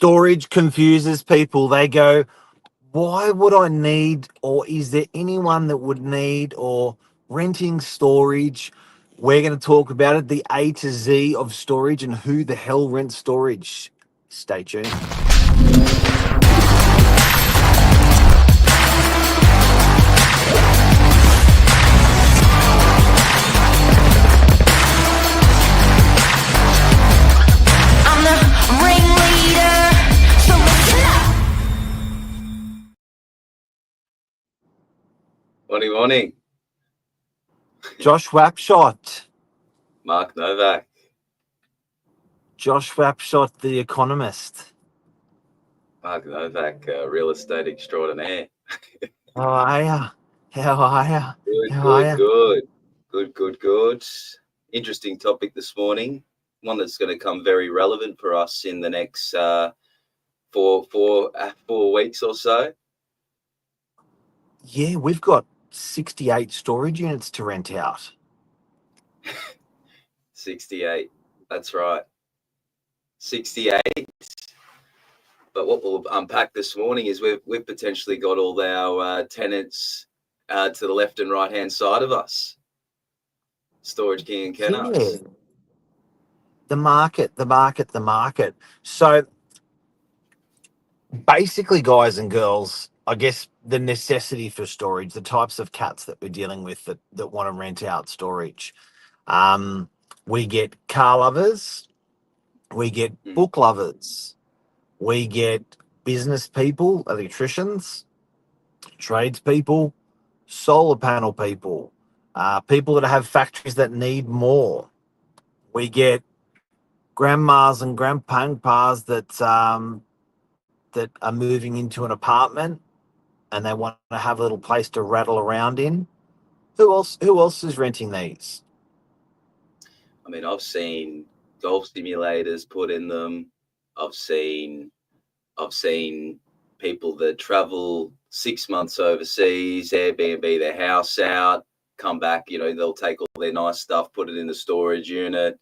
storage confuses people. They go, why would I need, or is there anyone that would need, or renting storage? We're going to talk about it, the A to Z of storage and who the hell rents storage. Stay tuned. Morning. Josh Wapshot. Mark Novak. Josh Wapshot, the economist. Mark Novak, real estate extraordinaire. How are ya? How are ya? Good. Interesting topic this morning. One that's going to come very relevant for us in the next 4 weeks or so. Yeah, we've got 68 storage units to rent out. 68. That's right. 68. But what we'll unpack this morning is we've potentially got all our tenants to the left and right hand side of us. Storage King and Kennards. Yeah. The market. So basically, guys and girls, I guess the necessity for storage, the types of cats that we're dealing with that want to rent out storage. We get car lovers, we get book lovers, we get business people, electricians, tradespeople, solar panel people, people that have factories that need more. We get grandmas and grandpas that are moving into an apartment and they want to have a little place to rattle around in. Who else is renting these? I mean, I've seen golf simulators put in them. I've seen people that travel 6 months overseas, Airbnb their house out, come back, they'll take all their nice stuff, put it in the storage unit,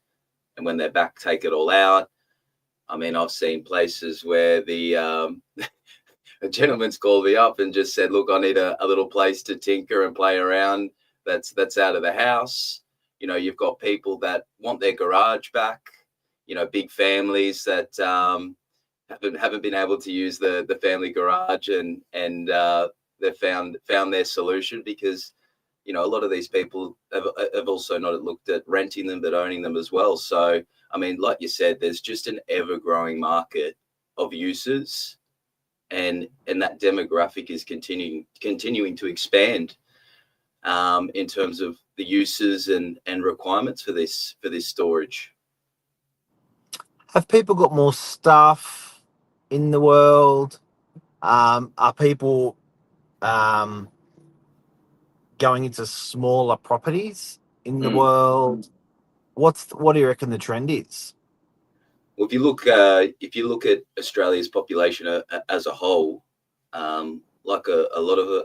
and when they're back, take it all out. I mean, I've seen places where the a gentleman's called me up and just said, look, I need a little place to tinker and play around that's out of the house. You've got people that want their garage back, big families that haven't been able to use the family garage and they've found their solution because, a lot of these people have also not looked at renting them, but owning them as well. So, I mean, like you said, there's just an ever-growing market of uses, and that demographic is continuing to expand in terms of the uses and requirements for this storage. Have people got more stuff in the world? Are people going into smaller properties in the world? What do you reckon the trend is? Well, if you look at Australia's population as a whole, like a lot of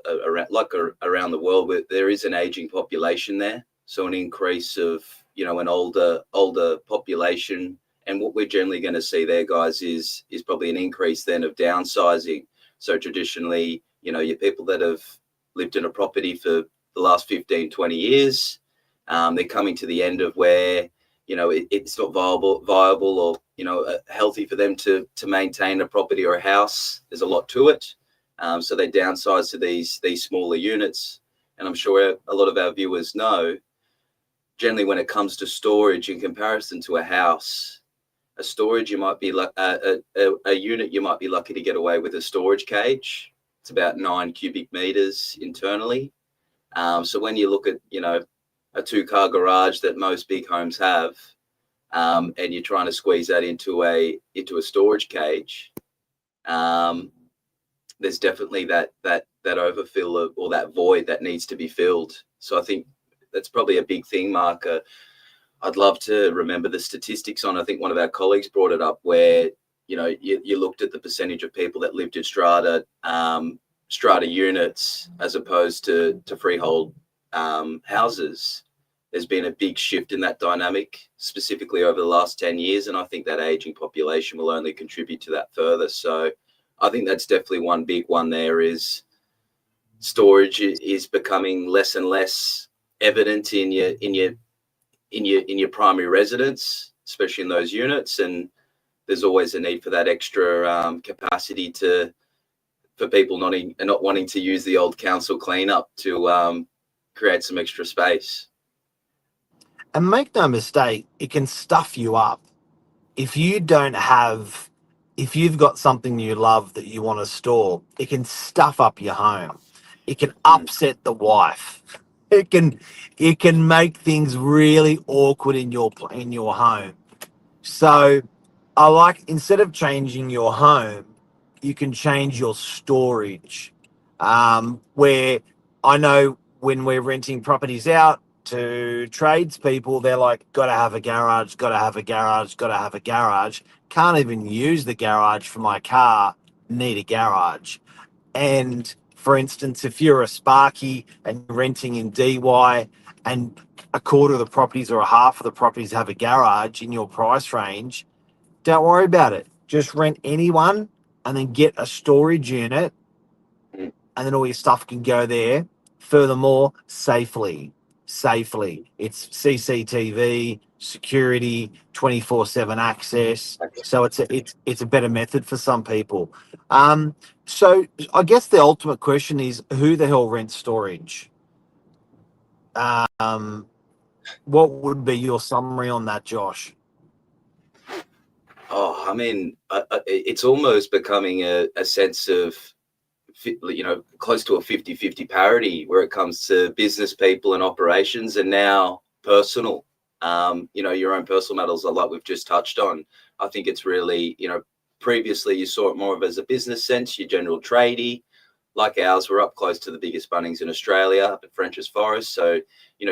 around the world, there is an aging population there, so an increase of an older population, and what we're generally going to see there, guys, is probably an increase then of downsizing. So traditionally, your people that have lived in a property for the last 15, 20 years, they're coming to the end of where it's not viable or healthy for them to maintain a property or a house. There's a lot to it. So they downsize to these smaller units. And I'm sure a lot of our viewers know, generally when it comes to storage in comparison to a house, a storage, you might be like a unit, you might be lucky to get away with a storage cage. It's about 9 cubic meters internally. So when you look at, a 2-car garage that most big homes have, and you're trying to squeeze that into a storage cage, there's definitely that overfill or that void that needs to be filled. So I think that's probably a big thing, Mark. I'd love to remember the statistics on. I think one of our colleagues brought it up where you looked at the percentage of people that lived in strata units as opposed to freehold houses, there's been a big shift in that dynamic, specifically over the last 10 years. And I think that aging population will only contribute to that further. So I think that's definitely one big one there is storage is becoming less and less evident in your primary residence, especially in those units. And there's always a need for that extra capacity for people not wanting to use the old council cleanup to create some extra space. And make no mistake, it can stuff you up. If you've got something you love that you want to store, it can stuff up your home. It can upset the wife. It can make things really awkward in your home. So I like, instead of changing your home, you can change your storage. Where I know when we're renting properties out to tradespeople, they're like, got to have a garage, got to have a garage, got to have a garage. Can't even use the garage for my car, need a garage. And for instance, if you're a Sparky and you're renting in DY and a quarter of the properties or a half of the properties have a garage in your price range, don't worry about it. Just rent anyone and then get a storage unit, and then all your stuff can go there. Furthermore, safely. It's CCTV, security, 24/7 access. So it's a better method for some people. So I guess the ultimate question is, who the hell rents storage? What would be your summary on that, Josh? Oh, I mean, it's almost becoming a sense of, close to a 50-50 parity where it comes to business people and operations, and now personal, your own personal matters, like we've just touched on. I think it's really, previously you saw it more of as a business sense, your general tradie. Like ours, we're up close to the biggest Bunnings in Australia, up at Frenchs Forest. So,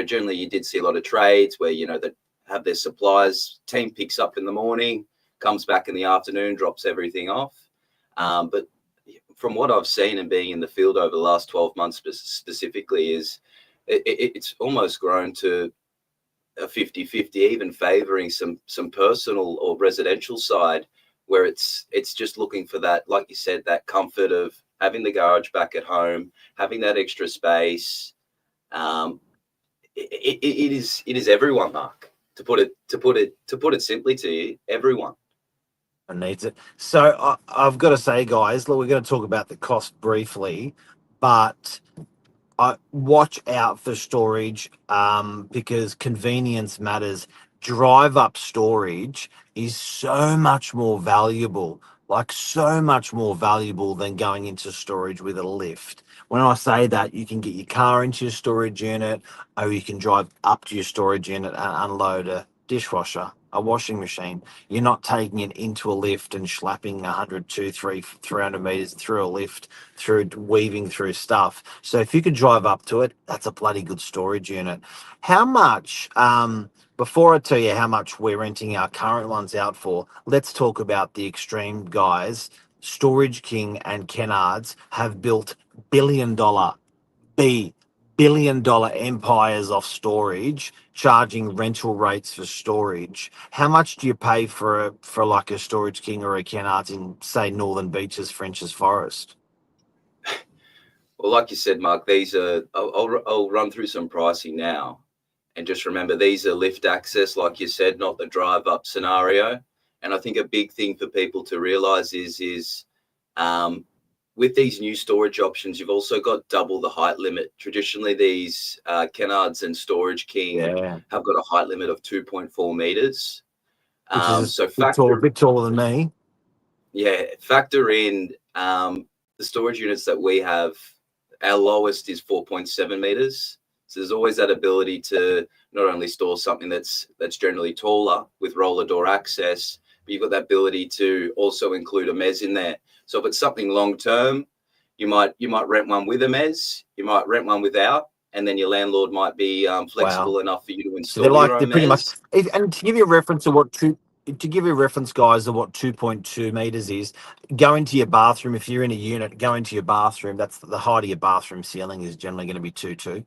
generally you did see a lot of trades where, that have their supplies, team picks up in the morning, comes back in the afternoon, drops everything off. But from what I've seen and being in the field over the last 12 months specifically, is it's almost grown to a 50-50, even favouring some personal or residential side, where it's just looking for that, like you said, that comfort of having the garage back at home, having that extra space. It is everyone, Mark. To put it simply to you, everyone Needs it. So I've got to say, guys, look, we're going to talk about the cost briefly, but watch out for storage because convenience matters. Drive up storage is so much more valuable, than going into storage with a lift. When I say that, you can get your car into your storage unit, or you can drive up to your storage unit and unload a dishwasher, a washing machine. You're not taking it into a lift and slapping 100, 300 meters through a lift, through weaving through stuff. So if you could drive up to it, that's a bloody good storage unit. How much, before I tell you how much we're renting our current ones out for, let's talk about the extreme guys. Storage King and Kennards have built billion-dollar empires off storage, charging rental rates for storage. How much do you pay for like a Storage King or a Kennards in, say, Northern Beaches, Frenchs Forest? Well, like you said, Mark, these are, I'll run through some pricing now. And just remember, these are lift access, like you said, not the drive up scenario. And I think a big thing for people to realize is with these new storage options, you've also got double the height limit. Traditionally, these Kennards and Storage King have got a height limit of 2.4 meters. Which is a bit taller than me. Yeah, factor in the storage units that we have. Our lowest is 4.7 meters. So there's always that ability to not only store something that's generally taller with roller door access, but you've got that ability to also include a mez in there. So if it's something long term, you might rent one with a mez, you might rent one without, and then your landlord might be flexible enough for you to install your own pretty mez. Much. And to give you a reference of what guys, of what 2.2 meters is, go into your bathroom. If you're in a unit, go into your bathroom. That's the height of your bathroom ceiling is generally going to be 2.2,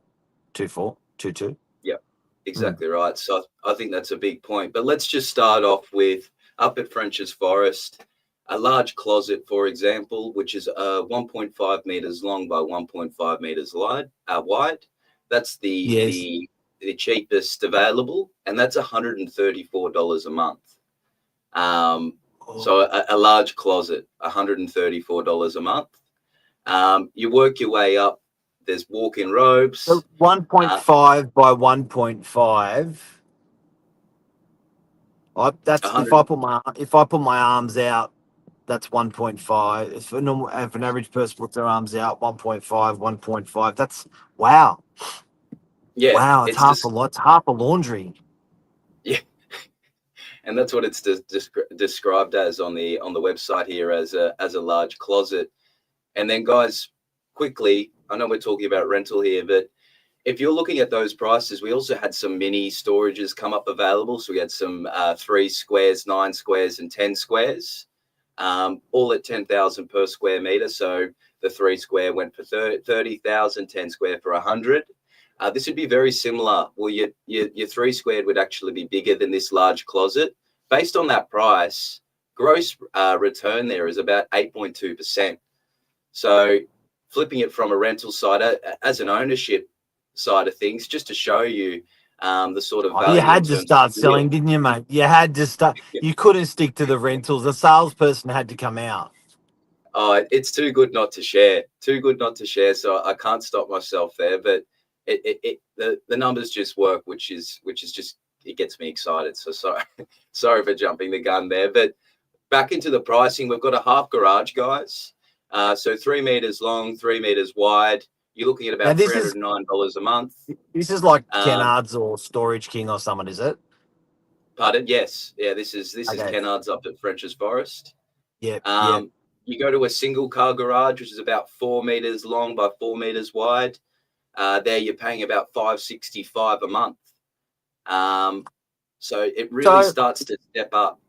2.4, 2.2. Yep, exactly right. So I think that's a big point. But let's just start off with up at French's Forest, a large closet, for example, which is 1.5 meters long by 1.5 meters wide. That's Yes. the cheapest available, and that's $134 a month. So a large closet, $134 a month. You work your way up. There's walk-in robes. So 1.5 by 1.5. That's if 100. I put my arms out, that's 1.5. If an average person puts their arms out, 1.5, 1.5. That's wow. Yeah, Wow, it's it's half a just lot. It's half a laundry. yeah, and that's what it's described as on the website here as a large closet. And then, guys, quickly, I know we're talking about rental here, but if you're looking at those prices, we also had some mini storages come up available. So we had some 3 squares, 9 squares, and 10 squares, all at 10,000 per square meter. So the 3 square went for 30,000, 10 square for 100. This would be very similar. Well, your 3 squared would actually be bigger than this large closet. Based on that price, gross return there is about 8.2%. So flipping it from a rental side as an ownership side of things, just to show you the sort of You value in had to terms start of yield. selling, didn't you, mate? You had to start. You couldn't stick to the rentals. The salesperson had to come out. Oh, it's too good not to share. Too good not to share. So I can't stop myself there. But the numbers just work, which is just, it gets me excited. So sorry for jumping the gun there. But back into the pricing, we've got a half garage, guys. So 3 meters long, 3 meters wide. You're looking at Now about $309 a month. this is like Um, Kennards or Storage King or someone, is it? Pardon? Yes. Yeah, this is Okay. Kennards up at French's Forest. Yeah. You go to a single car garage, which is about 4 meters long by 4 meters wide. There you're paying about $565 a month. So it really So, starts to step up.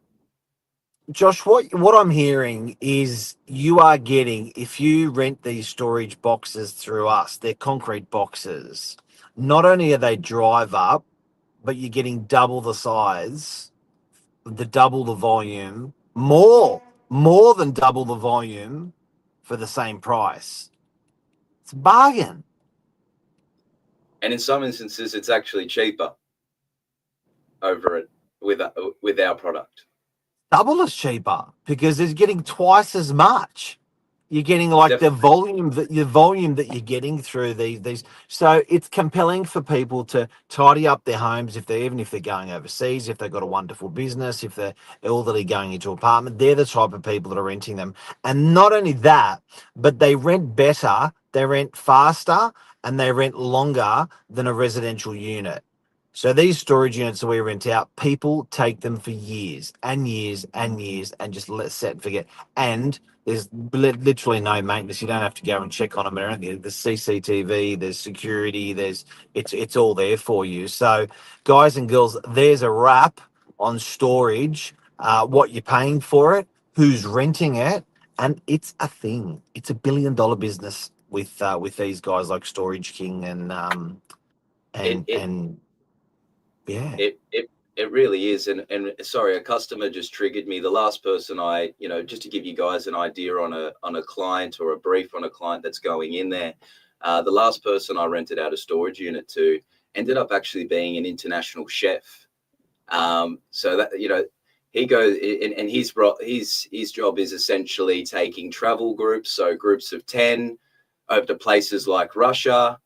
Josh, what I'm hearing is you are getting, if you rent these storage boxes through us, they're concrete boxes. Not only are they drive up, but you're getting double the size, double the volume, more than double the volume for the same price. It's a bargain. And in some instances, it's actually cheaper over it with our product. Double as cheaper because it's getting twice as much. You're getting like Definitely. the volume that you're getting through these. So it's compelling for people to tidy up their homes even if they're going overseas, if they've got a wonderful business, if they're elderly going into an apartment. They're the type of people that are renting them. And not only that, but they rent better, they rent faster, and they rent longer than a residential unit. So these storage units that we rent out, people take them for years and years and years and just let set and forget. And there's literally no maintenance. You don't have to go and check on them or anything. There's CCTV, there's security, it's all there for you. So, guys and girls, there's a wrap on storage, what you're paying for it, who's renting it, and it's a thing. It's $1 billion business with these guys like Storage King It it and yeah. it really is. And sorry, a customer just triggered me. The last person just to give you guys an idea on a client or a brief on a client that's going in there, the last person I rented out a storage unit to ended up actually being an international chef. So that, he goes and his job is essentially taking travel groups, so groups of 10 over to places like Russia.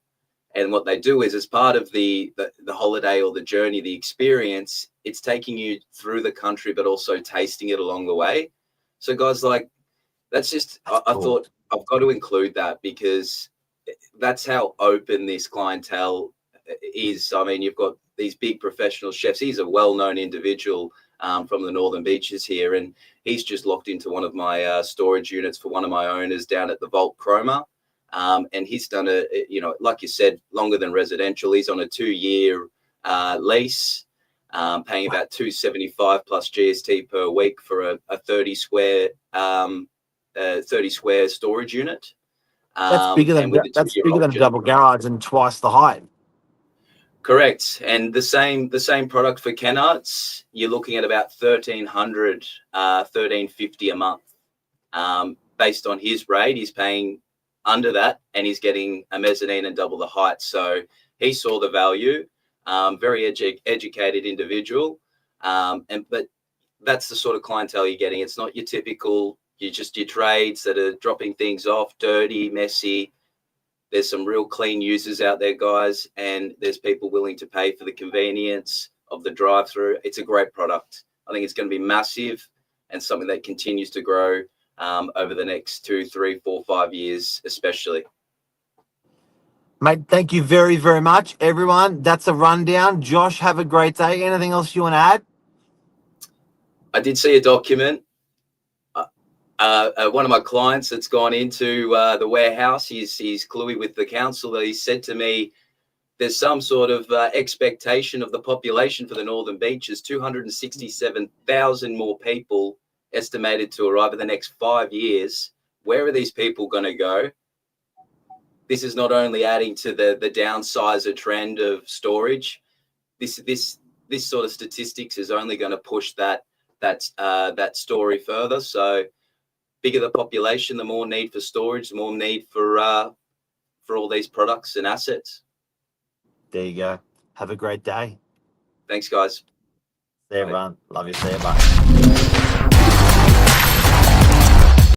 And what they do is, as part of the holiday or the journey, the experience, it's taking you through the country, but also tasting it along the way. So guys, like, that's just, I thought I've got to include that because that's how open this clientele is. I mean, you've got these big professional chefs. He's a well-known individual from the Northern Beaches here, and he's just locked into one of my storage units for one of my owners down at the Vault Cromer. And he's done like you said, longer than residential. He's on a 2-year lease, paying about $275 plus GST per week for a 30 square storage unit. That's bigger than and with the 2-year a option. double garage and twice the height. Correct. And the same product for Kennards, you're looking at about 1,300, 1,350 a month. Based on his rate, he's paying under that, and he's getting a mezzanine and double the height. So he saw the value. Very educated individual, but that's the sort of clientele you're getting. It's not your typical, your trades that are dropping things off, dirty, messy. There's some real clean users out there, guys, and there's people willing to pay for the convenience of the drive-through. It's a great product. I think it's going to be massive and something that continues to grow over the next 2, 3, 4, 5 years, especially. Mate, thank you very, very much, everyone. That's a rundown. Josh, have a great day. Anything else you want to add? I did see a document. One of my clients that's gone into the warehouse, he's cluey with the council. He said to me, there's some sort of expectation of the population for the Northern Beaches, 267,000 more people estimated to arrive in the next 5 years. Where are these people going to go? This is not only adding to the downsizer trend of storage. This sort of statistics is only going to push that story further. So, bigger the population, the more need for storage, the more need for all these products and assets. There you go. Have a great day. Thanks, guys. See you, everyone. Love you. See you. Bye.